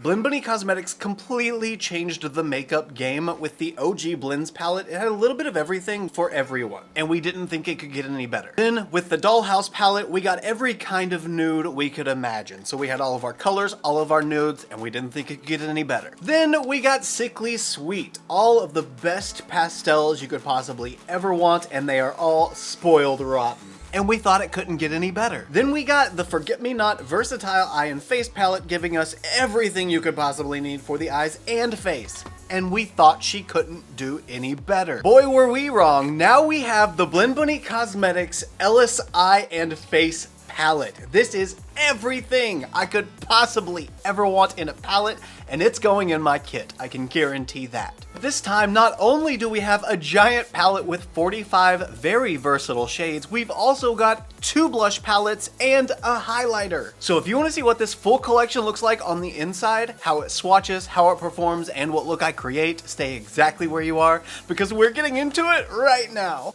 Blend Bunny Cosmetics completely changed the makeup game with the OG Blends palette. It had a little bit of everything for everyone, and we didn't think it could get any better. Then with the Dollhouse palette, we got every kind of nude we could imagine. So we had all of our colors, all of our nudes, and we didn't think it could get any better. Then we got Sickly Sweet, all of the best pastels you could possibly ever want, and they are all spoiled rotten. And we thought it couldn't get any better. Then we got the Forget Me Not Versatile Eye and Face palette, giving us everything you could possibly need for the eyes and face. And we thought she couldn't do any better. Boy, were we wrong. Now we have the Blend Bunny Cosmetics Ellis Eye and Face palette. This is everything I could possibly ever want in a palette, and it's going in my kit. I can guarantee that. This time, not only do we have a giant palette with 45 very versatile shades, we've also got 2 blush palettes and a highlighter. So if you want to see what this full collection looks like on the inside, how it swatches, how it performs, and what look I create, stay exactly where you are, because we're getting into it right now.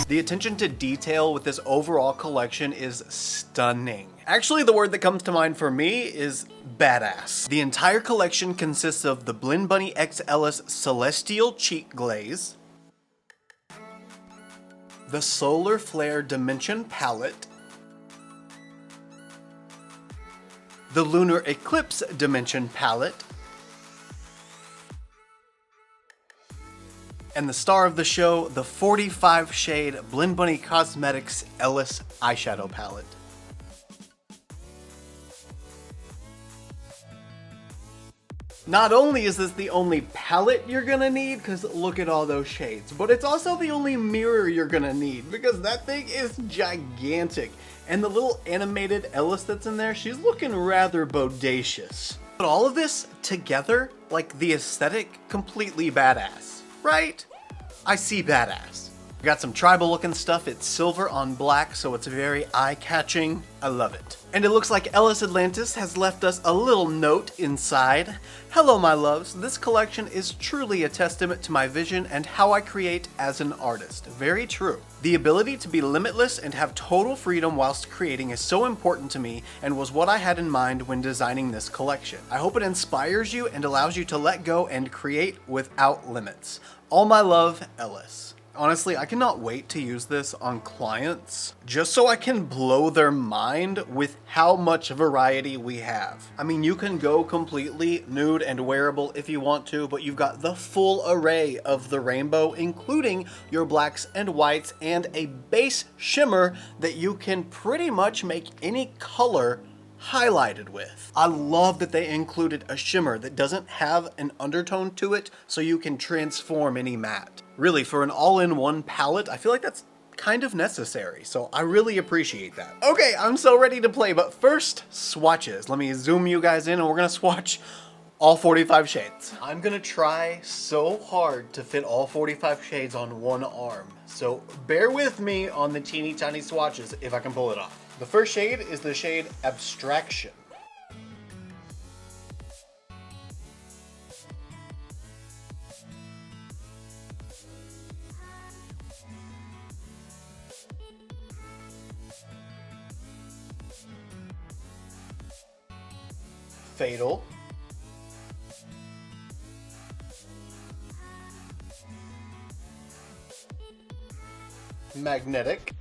The attention to detail with this overall collection is stunning. Actually, the word that comes to mind for me is badass. The entire collection consists of the Blend Bunny X Ellis Celestial Cheek Glaze, the Solar Flare Dimension Palette, the Lunar Eclipse Dimension Palette, and the star of the show, the 45 shade Blend Bunny Cosmetics Ellis Eyeshadow Palette. Not only is this the only palette you're gonna need, because look at all those shades, but it's also the only mirror you're gonna need, because that thing is gigantic. And the little animated Ellis that's in there, she's looking rather bodacious. But all of this together, like the aesthetic, completely badass. Right? I see badass. We got some tribal looking stuff. It's silver on black, so it's very eye-catching. I love it. And it looks like Ellis Atlantis has left us a little note inside. Hello, my loves. This collection is truly a testament to my vision and how I create as an artist. Very true. The ability to be limitless and have total freedom whilst creating is so important to me and was what I had in mind when designing this collection. I hope it inspires you and allows you to let go and create without limits. All my love, Ellis. Honestly, I cannot wait to use this on clients just so I can blow their mind with how much variety we have. I mean, you can go completely nude and wearable if you want to, but you've got the full array of the rainbow, including your blacks and whites and a base shimmer that you can pretty much make any color highlighted with. I love that they included a shimmer that doesn't have an undertone to it, so you can transform any matte. Really, for an all-in-one palette, I feel like that's kind of necessary, so I really appreciate that. Okay, I'm so ready to play, but first, swatches. Let me zoom you guys in and we're gonna swatch all 45 shades. I'm gonna try so hard to fit all 45 shades on one arm, so bear with me on the teeny tiny swatches if I can pull it off. The first shade is the shade Abstraction. Fatal. Magnetic.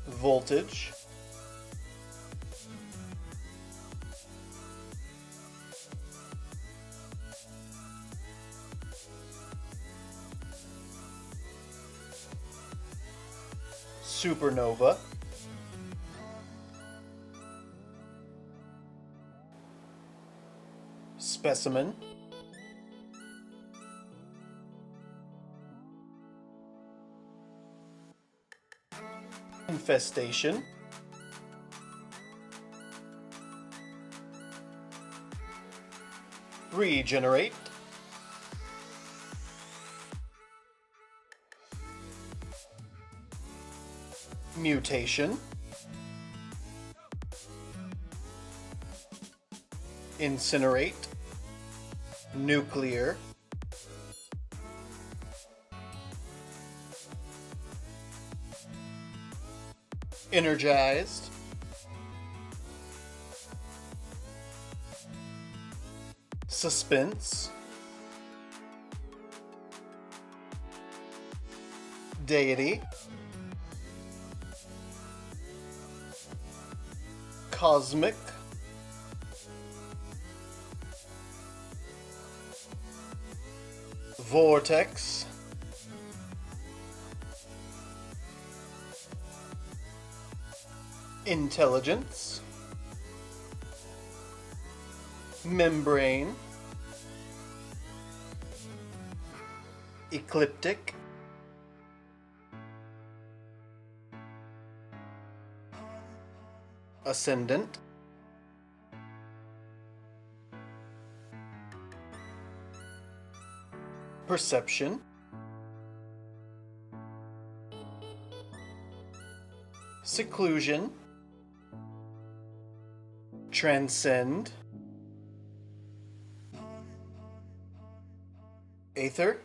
Voltage. Supernova. Specimen. Infestation. Regenerate. Mutation. Incinerate, Nuclear, Energized, Suspense, Deity, Cosmic, Vortex, Intelligence, Membrane, Ecliptic, Ascendant, Perception, Seclusion, Transcend, Aether,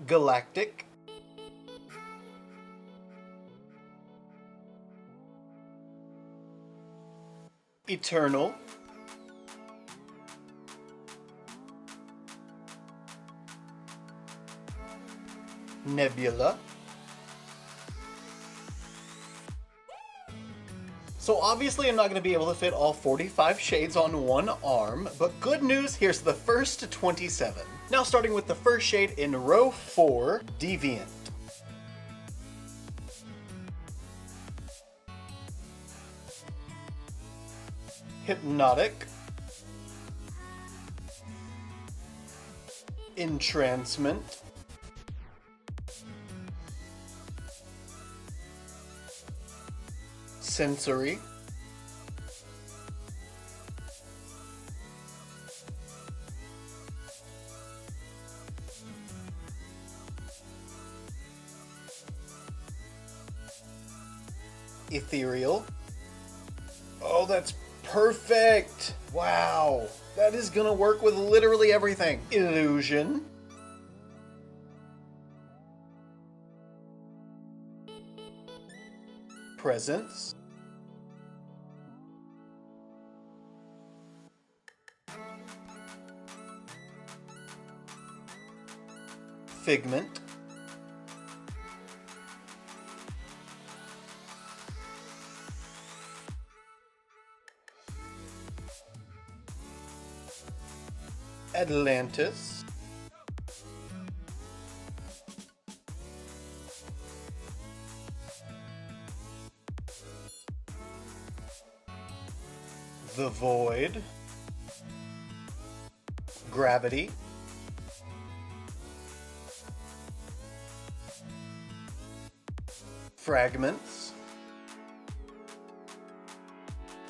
Galactic, Eternal, Nebula. So obviously I'm not going to be able to fit all 45 shades on one arm, but good news, here's the first 27. Now starting with the first shade in row 4, Deviant. Hypnotic, Entrancement, Sensory, Ethereal. Oh, that's perfect! Wow, that is gonna work with literally everything. Illusion, Presence, Figment, Atlantis, The Void, Gravity, Fragments,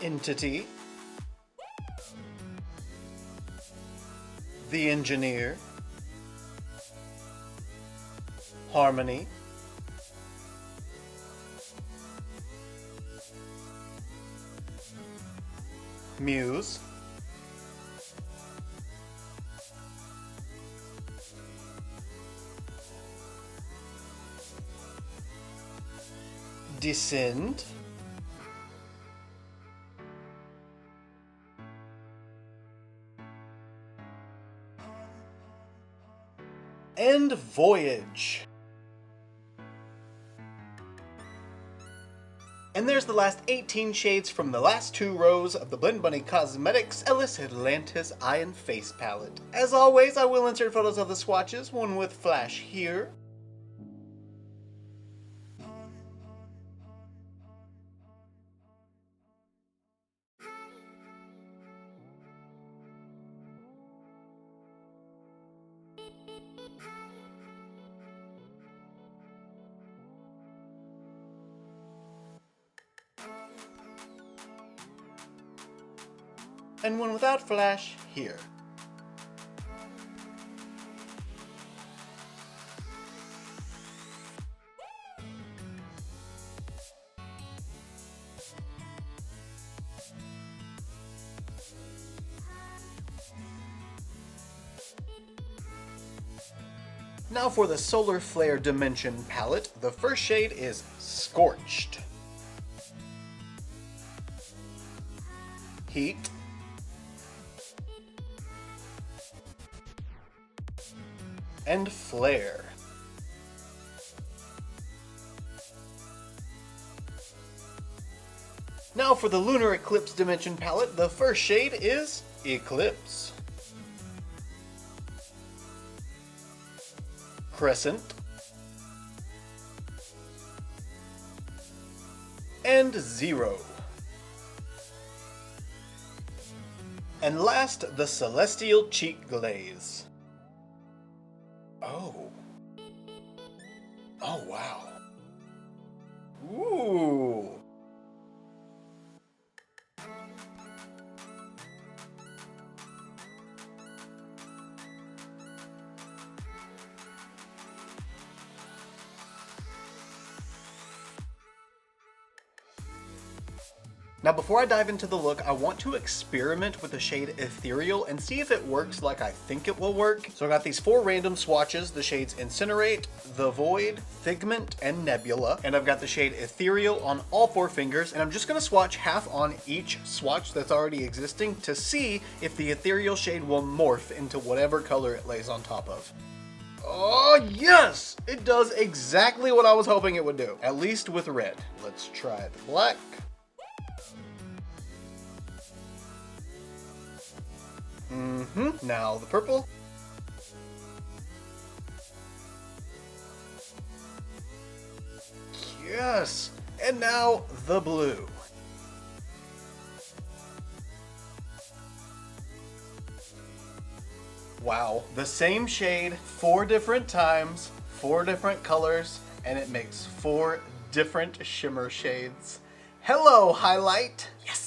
Entity, The Engineer, Harmony, Muse, Descend, and Voyage. And there's the last 18 shades from the last 2 rows of the Blend Bunny Cosmetics Ellis Atlantis Eye and Face Palette. As always, I will insert photos of the swatches, one with flash here. And one without flash here. Now for the Solar Flare Dimension palette, the first shade is Scorched, Heat, and Flare. Now for the Lunar Eclipse Dimension palette, the first shade is Eclipse, Crescent, and Zero. And last, the Celestial Cheek Glaze. Oh. Oh, wow. Ooh. Now before I dive into the look, I want to experiment with the shade Ethereal and see if it works like I think it will work. So I got these 4 random swatches, the shades Incinerate, The Void, Figment, and Nebula. And I've got the shade Ethereal on all 4 fingers, and I'm just gonna swatch half on each swatch that's already existing to see if the Ethereal shade will morph into whatever color it lays on top of. Oh yes! It does exactly what I was hoping it would do, at least with red. Let's try the black. Now the purple. Yes! And now the blue. Wow. The same shade 4 different times, 4 different colors, and it makes 4 different shimmer shades. Hello, highlight! Yes!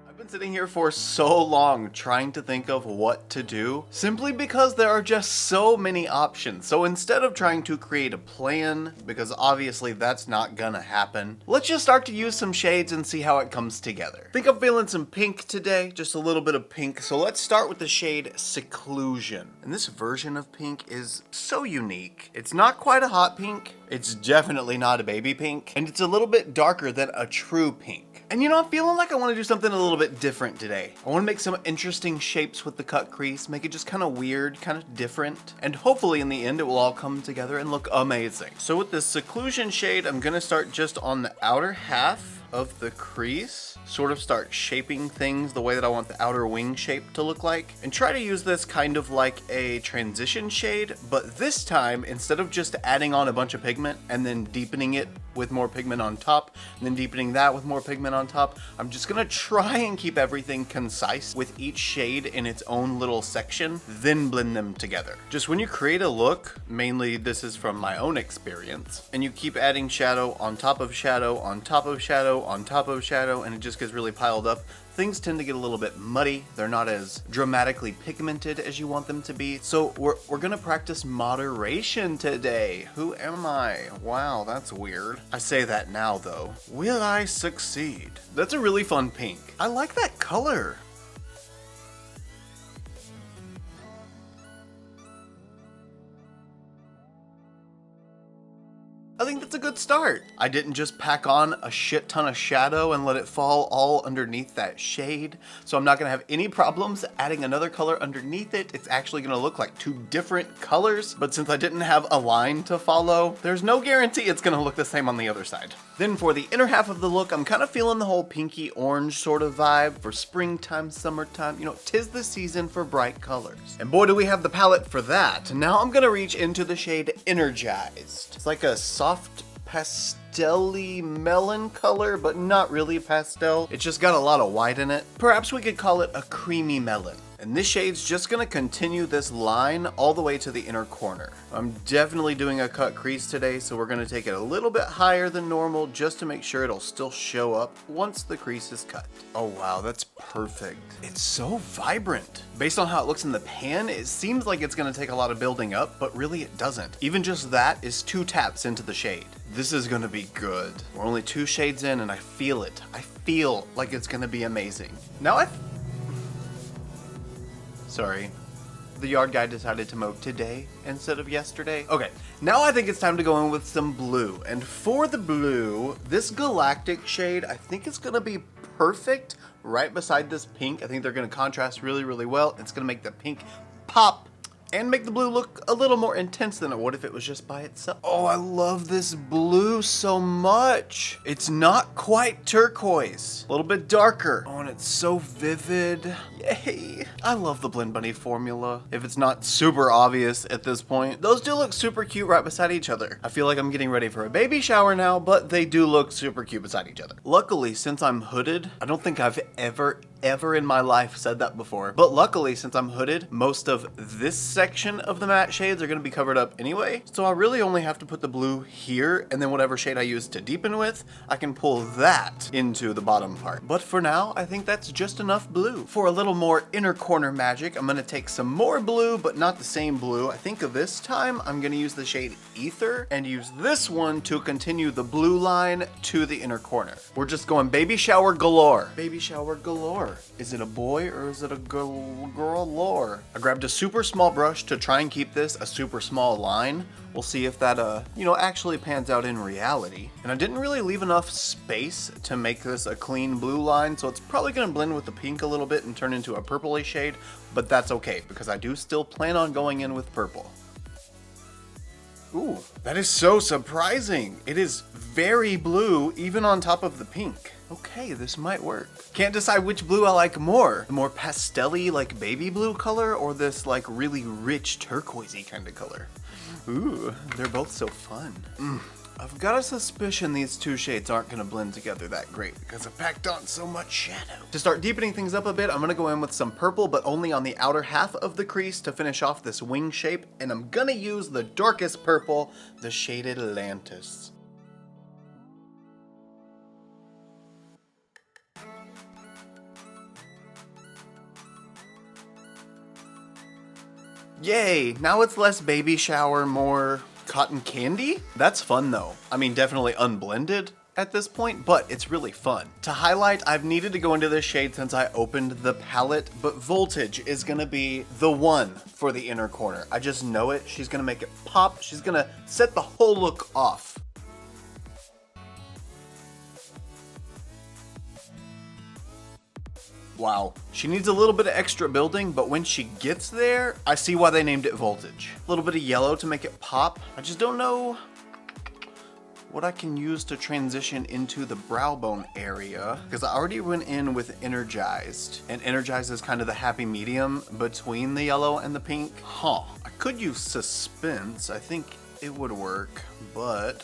I've been sitting here for so long trying to think of what to do, simply because there are just so many options. So instead of trying to create a plan, because obviously that's not gonna happen, let's just start to use some shades and see how it comes together. I think I'm feeling some pink today, just a little bit of pink. So let's start with the shade Seclusion. And this version of pink is so unique. It's not quite a hot pink, it's definitely not a baby pink, and it's a little bit darker than a true pink. And you know, I'm feeling like I want to do something a little bit different today. I want to make some interesting shapes with the cut crease, make it just kind of weird, kind of different, and hopefully in the end it will all come together and look amazing. So with this Seclusion shade, I'm going to start just on the outer half of the crease, sort of start shaping things the way that I want the outer wing shape to look like, and try to use this kind of like a transition shade, but this time, instead of just adding on a bunch of pigment and then deepening it with more pigment on top, and then deepening that with more pigment on top, I'm just gonna try and keep everything concise with each shade in its own little section, then blend them together. Just when you create a look, mainly this is from my own experience, and you keep adding shadow on top of shadow on top of shadow on top of shadow, and it just gets really piled up, things tend to get a little bit muddy. They're not as dramatically pigmented as you want them to be. So we're gonna practice moderation today. Who am I? Wow, that's weird. I say that now though. Will I succeed? That's a really fun pink. I like that color. I think that's a good start. I didn't just pack on a shit ton of shadow and let it fall all underneath that shade, so I'm not gonna have any problems adding another color underneath it. It's actually gonna look like 2 different colors, but since I didn't have a line to follow, there's no guarantee it's gonna look the same on the other side. Then for the inner half of the look, I'm kind of feeling the whole pinky orange sort of vibe for springtime, summertime. You know, 'tis the season for bright colors. And boy, do we have the palette for that. Now I'm gonna reach into the shade Energized. It's like a soft pastel-y melon color, but not really pastel. It's just got a lot of white in it. Perhaps we could call it a creamy melon. And this shade's just gonna continue this line all the way to the inner corner. I'm definitely doing a cut crease today, so we're gonna take it a little bit higher than normal just to make sure it'll still show up once the crease is cut. Oh wow, that's perfect. It's so vibrant. Based on how it looks in the pan, it seems like it's gonna take a lot of building up, but really it doesn't. Even just that is 2 taps into the shade. This is gonna be good. We're only 2 shades in and I feel it. I feel like it's gonna be amazing. Now Sorry. The yard guy decided to mow today instead of yesterday. Okay, now I think it's time to go in with some blue. And for the blue, this galactic shade, I think it's gonna be perfect right beside this pink. I think they're gonna contrast really, really well. It's gonna make the pink pop and make the blue look a little more intense than it would if it was just by itself. Oh, I love this blue so much. It's not quite turquoise, a little bit darker. Oh, and it's so vivid. Yay. I love the Blend Bunny formula. If it's not super obvious at this point, those do look super cute right beside each other. I feel like I'm getting ready for a baby shower now, but they do look super cute beside each other. Luckily, since I'm hooded, I don't think I've ever in my life said that before, but luckily since I'm hooded, most of this section of the matte shades are going to be covered up anyway, so I really only have to put the blue here, and then whatever shade I use to deepen with, I can pull that into the bottom part. But for now, I think that's just enough blue. For a little more inner corner magic, I'm going to take some more blue, but not the same blue. I think this time I'm going to use the shade Ether and use this one to continue the blue line to the inner corner. We're just going baby shower galore. Baby shower galore. Is it a boy or is it a girl lore? I grabbed a super small brush to try and keep this a super small line. We'll see if that, actually pans out in reality. And I didn't really leave enough space to make this a clean blue line, so it's probably gonna blend with the pink a little bit and turn into a purpley shade, but that's okay because I do still plan on going in with purple. Ooh, that is so surprising. It is very blue, even on top of the pink. Okay, this might work. Can't decide which blue I like more. The more pastel-y, like baby blue color, or this like really rich turquoisey kind of color. Ooh, they're both so fun. I've got a suspicion these 2 shades aren't gonna blend together that great because I packed on so much shadow. To start deepening things up a bit, I'm gonna go in with some purple, but only on the outer half of the crease to finish off this wing shape, and I'm gonna use the darkest purple, the shade Atlantis. Yay, now it's less baby shower, more cotton candy? That's fun though. I mean, definitely unblended at this point, but it's really fun. To highlight, I've needed to go into this shade since I opened the palette, but Voltage is gonna be the one for the inner corner. I just know it. She's gonna make it pop. She's gonna set the whole look off. Wow. She needs a little bit of extra building, but when she gets there, I see why they named it Voltage. A little bit of yellow to make it pop. I just don't know what I can use to transition into the brow bone area, because I already went in with Energized, and Energized is kind of the happy medium between the yellow and the pink. I could use Suspense. I think it would work, but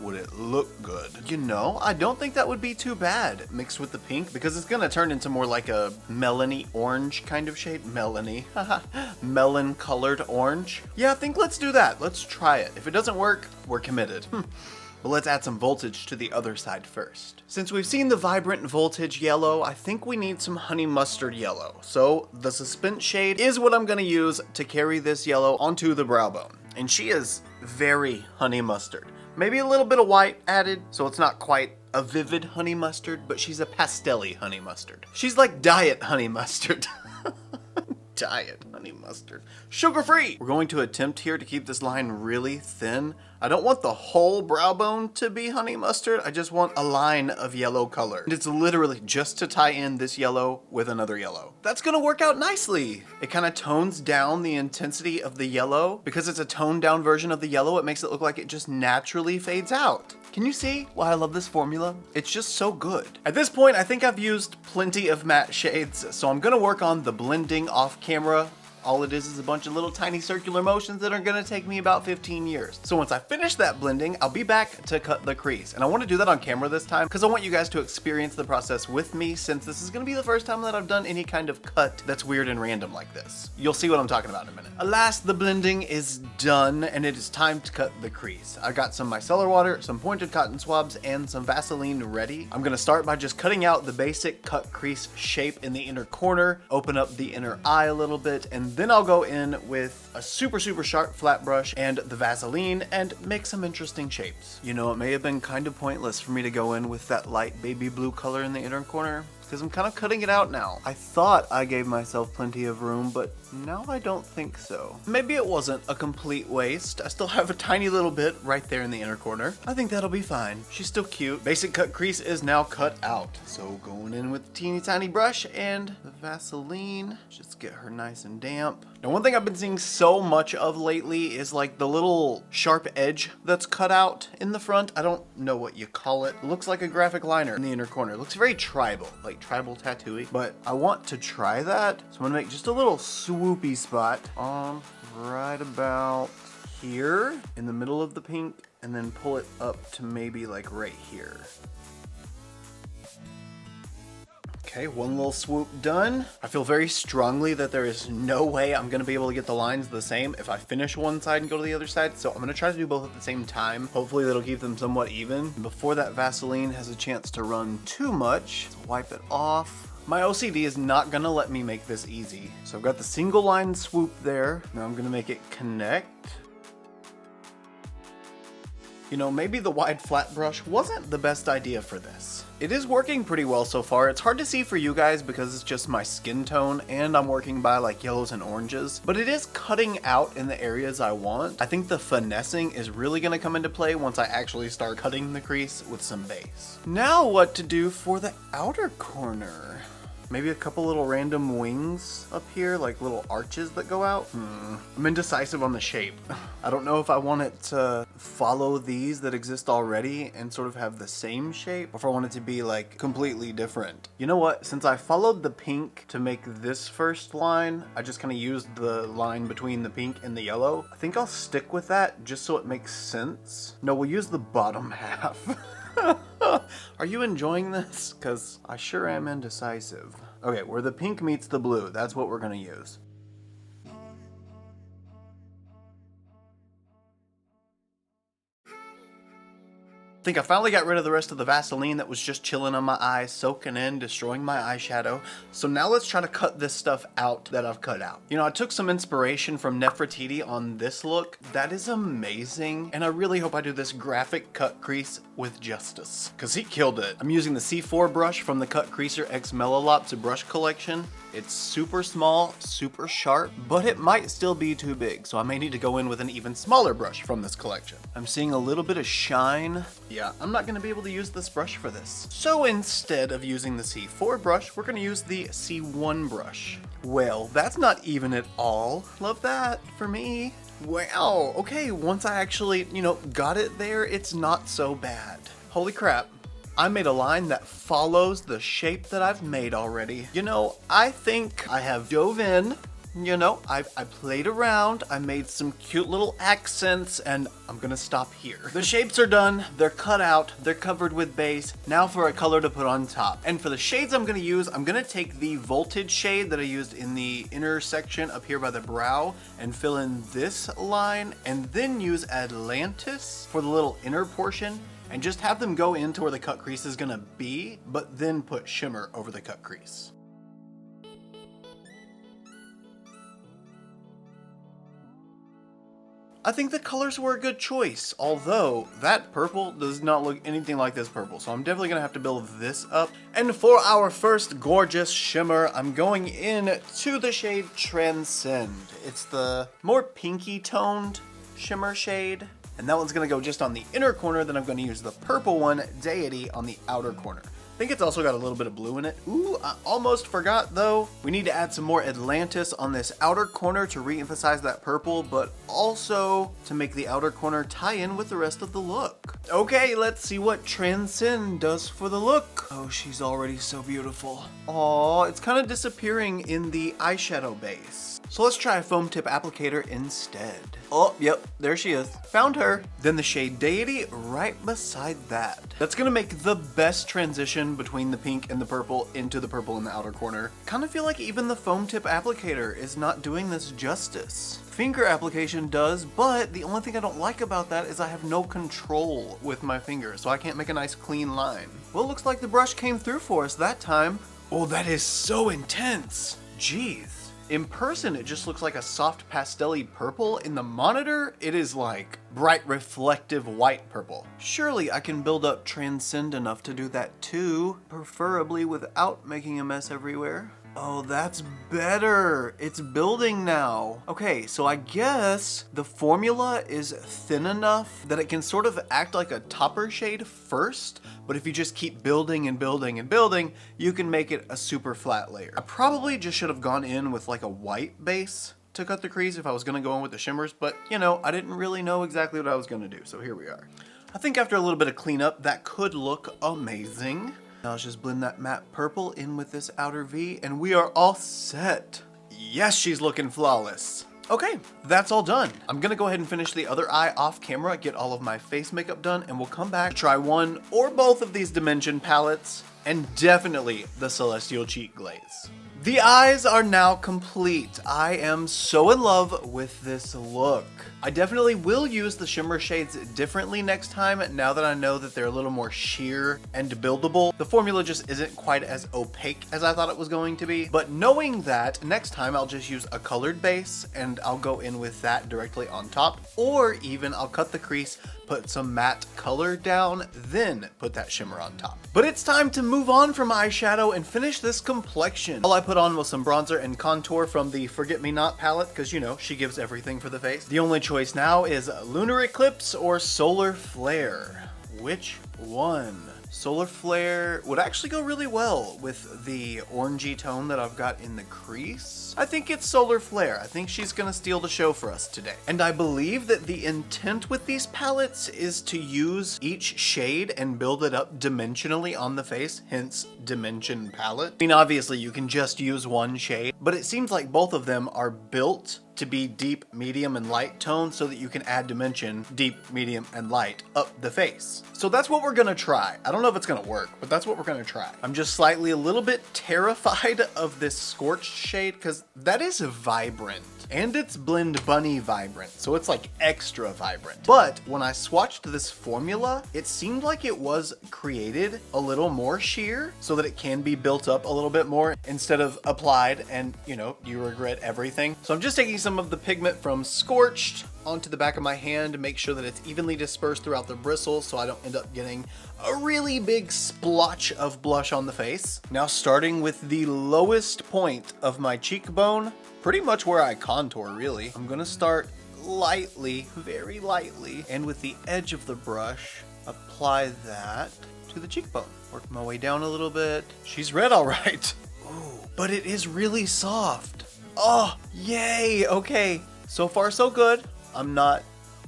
would it look good? You know, I don't think that would be too bad mixed with the pink, because it's gonna turn into more like a melony orange kind of shade. Melony. Melon colored orange. Yeah, I think let's do that. Let's try it. If it doesn't work, we're committed. But let's add some Voltage to the other side first. Since we've seen the vibrant Voltage yellow, I think we need some honey mustard yellow. So the Suspense shade is what I'm gonna use to carry this yellow onto the brow bone. And she is very honey mustard. Maybe a little bit of white added, so it's not quite a vivid honey mustard, but she's a pastel-y honey mustard. She's like diet honey mustard. Diet honey mustard. Sugar-free! We're going to attempt here to keep this line really thin. I don't want the whole brow bone to be honey mustard. I just want a line of yellow color. And it's literally just to tie in this yellow with another yellow. That's gonna work out nicely. It kind of tones down the intensity of the yellow. Because it's a toned down version of the yellow, it makes it look like it just naturally fades out. Can you see why I love this formula? It's just so good. At this point, I think I've used plenty of matte shades, so I'm gonna work on the blending off camera All it is a bunch of little tiny circular motions that are gonna take me about 15 years. So once I finish that blending, I'll be back to cut the crease. And I wanna do that on camera this time because I want you guys to experience the process with me, since this is gonna be the first time that I've done any kind of cut that's weird and random like this. You'll see what I'm talking about in a minute. Alas, the blending is done and it is time to cut the crease. I got some micellar water, some pointed cotton swabs, and some Vaseline ready. I'm gonna start by just cutting out the basic cut crease shape in the inner corner, open up the inner eye a little bit, and then I'll go in with a super sharp flat brush and the Vaseline and make some interesting shapes. You know, it may have been kind of pointless for me to go in with that light baby blue color in the inner corner, because I'm kind of cutting it out now. I thought I gave myself plenty of room, but now I don't think so. Maybe it wasn't a complete waste. I still have a tiny little bit right there in the inner corner. I think that'll be fine. She's still cute. Basic cut crease is now cut out. So going in with the teeny tiny brush and the Vaseline, just get her nice and damp. Now, one thing I've been seeing so much of lately is like the little sharp edge that's cut out in the front. I don't know what you call it. It looks like a graphic liner in the inner corner. It looks very tribal, like tribal tattooy, but I want to try that. So I'm gonna make just a little swoopy spot right about here in the middle of the pink, and then pull it up to maybe like right here. Okay, one little swoop done. I feel very strongly that there is no way I'm gonna be able to get the lines the same if I finish one side and go to the other side, so I'm gonna try to do both at the same time. Hopefully that'll keep them somewhat even. Before that Vaseline has a chance to run too much, let's wipe it off. My OCD is not gonna let me make this easy. So I've got the single line swoop there. Now I'm gonna make it connect. You know, maybe the wide flat brush wasn't the best idea for this. It is working pretty well so far. It's hard to see for you guys because it's just my skin tone and I'm working by like yellows and oranges, but it is cutting out in the areas I want. I think the finessing is really gonna come into play once I actually start cutting the crease with some base. Now what to do for the outer corner? Maybe a couple little random wings up here, like little arches that go out. I'm indecisive on the shape. I don't know if I want it to follow these that exist already and sort of have the same shape, or if I want it to be like completely different. You know what? Since I followed the pink to make this first line, I just kind of used the line between the pink and the yellow. I think I'll stick with that just so it makes sense. No, we'll use the bottom half. Are you enjoying this? Because I sure am indecisive. Okay, where the pink meets the blue, that's what we're gonna use. I think I finally got rid of the rest of the Vaseline that was just chilling on my eyes, soaking in, destroying my eyeshadow. So now let's try to cut this stuff out that I've cut out. You know, I took some inspiration from Nefertiti on this look. That is amazing. And I really hope I do this graphic cut crease with justice, because he killed it. I'm using the C4 brush from the Cut Creaser X Mellolops brush collection. It's super small, super sharp, but it might still be too big, so I may need to go in with an even smaller brush from this collection. I'm seeing a little bit of shine. Yeah, I'm not gonna be able to use this brush for this. So instead of using the C4 brush, we're gonna use the C1 brush. Well, that's not even at all. Love that for me. Wow, okay, once I actually, you know, got it there, it's not so bad. Holy crap. I made a line that follows the shape that I've made already. You know, I think I have dove in, you know, I played around, I made some cute little accents, and I'm gonna stop here. The shapes are done, they're cut out, they're covered with base. Now for a color to put on top. And for the shades I'm gonna use, I'm gonna take the Voltage shade that I used in the inner section up here by the brow and fill in this line, and then use Atlantis for the little inner portion, and just have them go into where the cut crease is gonna be, but then put shimmer over the cut crease. I think the colors were a good choice, although that purple does not look anything like this purple, so I'm definitely gonna have to build this up. And for our first gorgeous shimmer, I'm going in to the shade Transcend. It's the more pinky toned shimmer shade. And that one's gonna go just on the inner corner, then I'm gonna use the purple one, Deity, on the outer corner. I think it's also got a little bit of blue in it. Ooh, I almost forgot though. We need to add some more Atlantis on this outer corner to re-emphasize that purple, but also to make the outer corner tie in with the rest of the look. Okay, let's see what Transcend does for the look. Oh, she's already so beautiful. Aw, it's kind of disappearing in the eyeshadow base. So let's try a foam tip applicator instead. Oh, yep, there she is. Found her. Then the shade Deity right beside that. That's gonna make the best transition between the pink and the purple into the purple in the outer corner. Kind of feel like even the foam tip applicator is not doing this justice. Finger application does, but the only thing I don't like about that is I have no control with my finger, so I can't make a nice clean line. Well, it looks like the brush came through for us that time. Oh, that is so intense. Jeez. In person, it just looks like a soft pastel-y purple. In the monitor, it is like bright reflective white purple. Surely I can build up Transcend enough to do that too, preferably without making a mess everywhere. Oh, that's better. It's building now. Okay, so I guess the formula is thin enough that it can sort of act like a topper shade first, but if you just keep building and building and building, you can make it a super flat layer. I probably just should have gone in with like a white base to cut the crease if I was gonna go in with the shimmers, but you know, I didn't really know exactly what I was gonna do, so here we are. I think after a little bit of cleanup, that could look amazing. Now let's just blend that matte purple in with this outer V, and we are all set. Yes, she's looking flawless. Okay, that's all done. I'm gonna go ahead and finish the other eye off camera, get all of my face makeup done, and we'll come back to try one or both of these Dimension palettes, and definitely the Celestial Cheek Glaze. The eyes are now complete. I am so in love with this look. I definitely will use the shimmer shades differently next time now that I know that they're a little more sheer and buildable. The formula just isn't quite as opaque as I thought it was going to be. But knowing that, next time I'll just use a colored base and I'll go in with that directly on top. Or even I'll cut the crease, put some matte color down, then put that shimmer on top. But it's time to move on from eyeshadow and finish this complexion. All I put on was some bronzer and contour from the Forget Me Not palette, because you know, she gives everything for the face. The only choice now is Lunar Eclipse or Solar Flare. Which one? Solar Flare would actually go really well with the orangey tone that I've got in the crease. I think it's Solar Flare. I think she's gonna steal the show for us today. And I believe that the intent with these palettes is to use each shade and build it up dimensionally on the face, hence Dimension palette. I mean, obviously you can just use one shade, but it seems like both of them are built to be deep, medium, and light tones so that you can add dimension, deep, medium, and light up the face. So that's what we're gonna try. I don't know if it's gonna work, but that's what we're gonna try. I'm just slightly a little bit terrified of this Scorched shade because that is vibrant. And it's Blend Bunny vibrant, so it's like extra vibrant. But when I swatched this formula, it seemed like it was created a little more sheer so that it can be built up a little bit more instead of applied and, you know, you regret everything. So I'm just taking some of the pigment from Scorched onto the back of my hand to make sure that it's evenly dispersed throughout the bristles so I don't end up getting a really big splotch of blush on the face. Now starting with the lowest point of my cheekbone, pretty much where I contour really, I'm gonna start lightly, very lightly, and with the edge of the brush, apply that to the cheekbone. Work my way down a little bit. She's red all right. Ooh, but it is really soft. Oh, yay, okay. So far so good. I'm not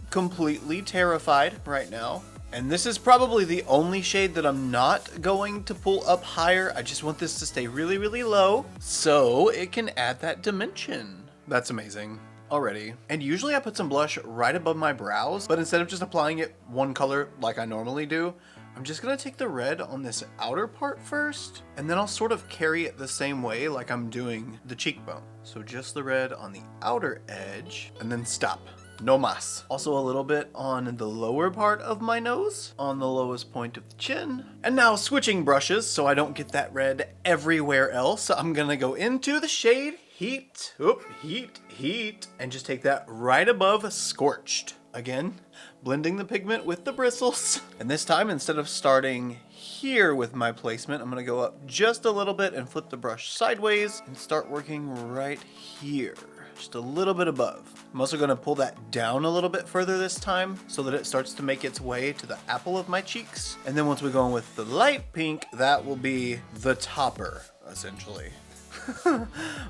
completely terrified right now. And this is probably the only shade that I'm not going to pull up higher. I just want this to stay really, really low so it can add that dimension. That's amazing already. And usually I put some blush right above my brows, but instead of just applying it one color like I normally do, I'm just gonna take the red on this outer part first, and then I'll sort of carry it the same way like I'm doing the cheekbone. So just the red on the outer edge, and then stop. No mas. Also a little bit on the lower part of my nose, on the lowest point of the chin. And now switching brushes so I don't get that red everywhere else, I'm gonna go into the shade Heat, Heat, and just take that right above Scorched. Again, blending the pigment with the bristles. And this time, instead of starting here with my placement, I'm gonna go up just a little bit and flip the brush sideways and start working right here. just a little bit above. I'm also gonna pull that down a little bit further this time so that it starts to make its way to the apple of my cheeks. And then once we go in with the light pink, that will be the topper, essentially.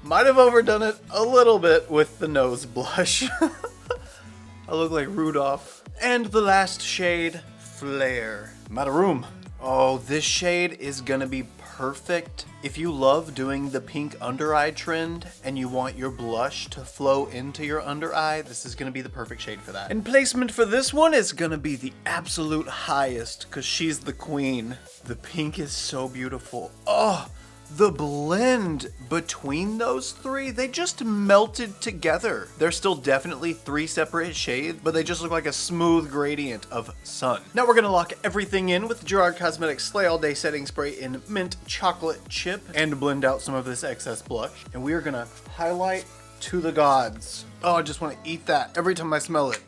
Might have overdone it a little bit with the nose blush. I look like Rudolph. And the last shade, Flare. I'm out of room. Oh, this shade is gonna be perfect if you love doing the pink under eye trend and you want your blush to flow into your under eye. This is gonna be the perfect shade for that. And placement for this one is gonna be the absolute highest because she's the queen. The pink is so beautiful. Oh, the blend between those three, they just melted together. They're still definitely three separate shades, but they just look like a smooth gradient of sun. Now we're gonna lock everything in with Gerard Cosmetics Slay All Day Setting Spray in Mint Chocolate Chip and blend out some of this excess blush. And we are gonna highlight to the gods. Oh, I just wanna eat that every time I smell it.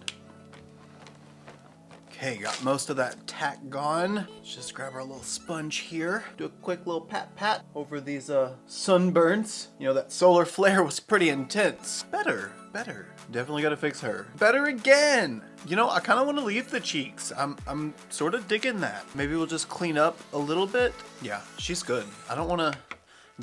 Okay, got most of that tack gone. Let's just grab our little sponge here. Do a quick little pat over these sunburns. You know, that solar flare was pretty intense. Better. Definitely gotta fix her. Better again. You know, I kind of want to leave the cheeks. I'm sort of digging that. Maybe we'll just clean up a little bit. Yeah, she's good. I don't want to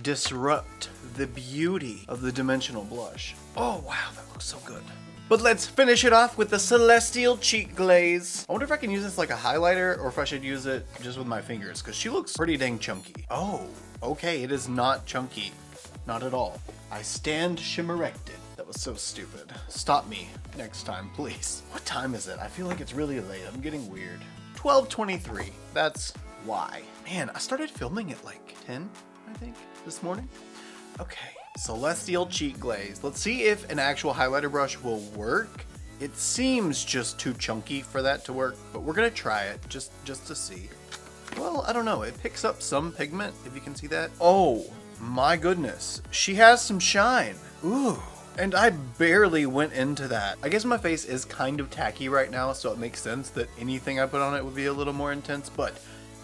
disrupt the beauty of the dimensional blush. Oh, wow, that looks so good. But let's finish it off with the Celestial Cheek Glaze. I wonder if I can use this like a highlighter or if I should use it just with my fingers because she looks pretty dang chunky. Oh, okay, it is not chunky. Not at all. I stand shimmerected. That was so stupid. Stop me next time, please. What time is it? I feel like it's really late. I'm getting weird. 12:23. That's why. Man, I started filming at like 10, I think, this morning. Okay. Celestial Cheek Glaze. Let's see if an actual highlighter brush will work. It seems just too chunky for that to work, but we're gonna try it just to see. Well, I don't know. It picks up some pigment, if you can see that. Oh my goodness. She has some shine. Ooh. And I barely went into that. I guess my face is kind of tacky right now, so it makes sense that anything I put on it would be a little more intense, but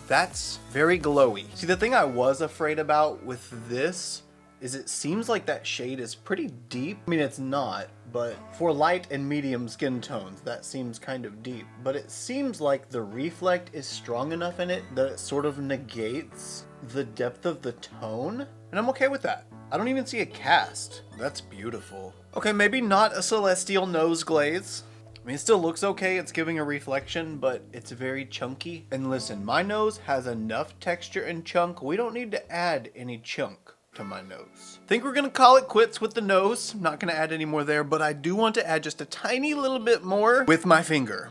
that's very glowy. See, the thing I was afraid about with this is it seems like that shade is pretty deep. I mean, it's not, but for light and medium skin tones, that seems kind of deep. But it seems like the reflect is strong enough in it that it sort of negates the depth of the tone, and I'm okay with that. I don't even see a cast. That's beautiful. Okay, maybe not a celestial nose glaze. I mean, it still looks okay. It's giving a reflection, but it's very chunky. And listen, my nose has enough texture and chunk. We don't need to add any chunk to my nose. Think we're gonna call it quits with the nose. Not gonna add any more there, but I do want to add just a tiny little bit more with my finger.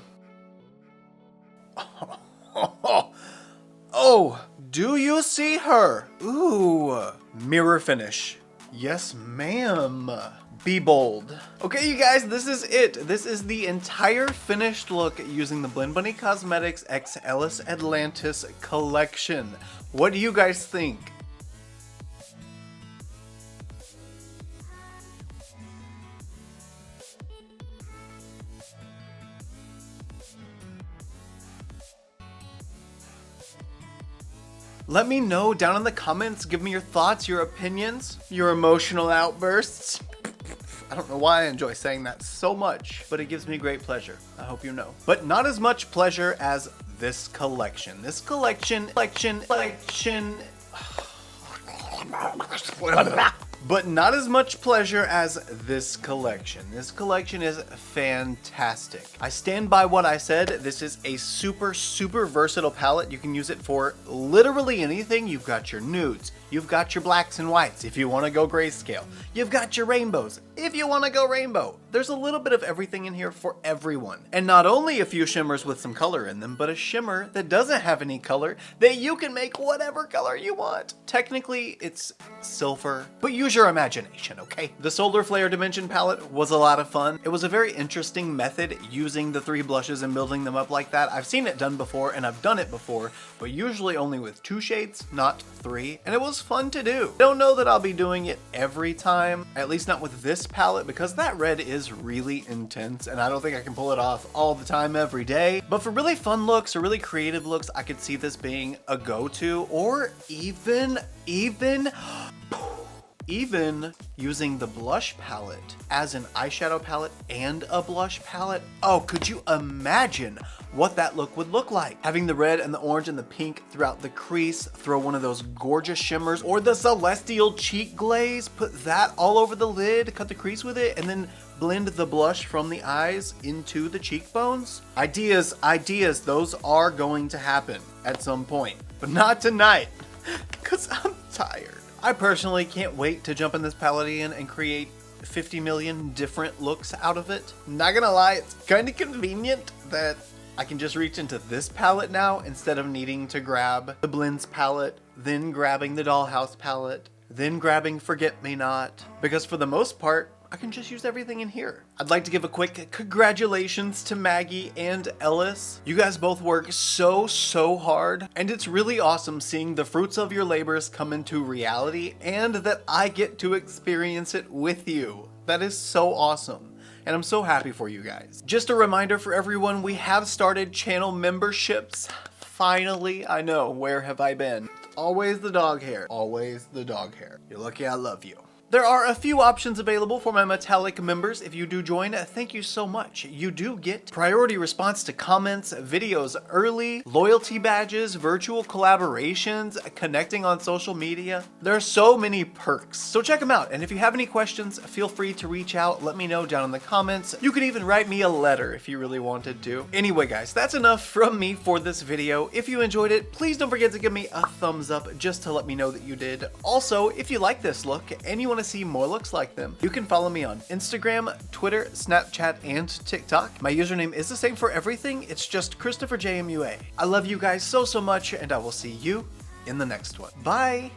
Oh, do you see her? Ooh, mirror finish. Yes, ma'am. Be bold. Okay, you guys, this is it. This is the entire finished look using the Blend Bunny Cosmetics x Ellis Atlantis collection. What do you guys think? Let me know down in the comments. Give me your thoughts, your opinions, your emotional outbursts. I don't know why I enjoy saying that so much, but it gives me great pleasure. I hope you know. But not as much pleasure as this collection. This collection. But not as much pleasure as this collection. This collection is fantastic. I stand by what I said. This is a super versatile palette. You can use it for literally anything. You've got your nudes. You've got your blacks and whites if you want to go grayscale. You've got your rainbows if you want to go rainbow. There's a little bit of everything in here for everyone. And not only a few shimmers with some color in them, but a shimmer that doesn't have any color that you can make whatever color you want. Technically, it's silver, but use your imagination, okay? The Solar Flare Dimension palette was a lot of fun. It was a very interesting method using the three blushes and building them up like that. I've seen it done before and I've done it before, but usually only with 2 shades, not 3, and it was fun to do. Don't know that I'll be doing it every time, at least not with this palette, because that red is really intense and I don't think I can pull it off all the time every day. But for really fun looks or really creative looks, I could see this being a go-to, or even even using the blush palette as an eyeshadow palette and a blush palette. Oh, could you imagine what that look would look like? Having the red and the orange and the pink throughout the crease, throw one of those gorgeous shimmers or the celestial cheek glaze, put that all over the lid, cut the crease with it, and then blend the blush from the eyes into the cheekbones. Ideas, those are going to happen at some point, but not tonight, because I'm tired. I personally can't wait to jump in this palette again and create 50 million different looks out of it. Not gonna lie, it's kind of convenient that I can just reach into this palette now instead of needing to grab the Blends palette, then grabbing the Dollhouse palette, then grabbing Forget Me Not, because for the most part, I can just use everything in here. I'd like to give a quick congratulations to Maggie and Ellis. You guys both work so hard, and it's really awesome seeing the fruits of your labors come into reality and that I get to experience it with you. That is so awesome, and I'm so happy for you guys. Just a reminder for everyone, we have started channel memberships. Finally, I know, where have I been? It's always the dog hair. Always the dog hair. You're lucky I love you. There are a few options available for my metallic members. If you do join, thank you so much. You do get priority response to comments, videos early, loyalty badges, virtual collaborations, connecting on social media. There are so many perks, so check them out. And if you have any questions, feel free to reach out. Let me know down in the comments. You can even write me a letter if you really wanted to. Anyway, guys, that's enough from me for this video. If you enjoyed it, please don't forget to give me a thumbs up just to let me know that you did. Also, if you like this look and you want to see more looks like them, you can follow me on Instagram, Twitter, Snapchat, and TikTok. My username is the same for everything. It's just ChristopherJMUA. I love you guys so much, and I will see you in the next one. Bye!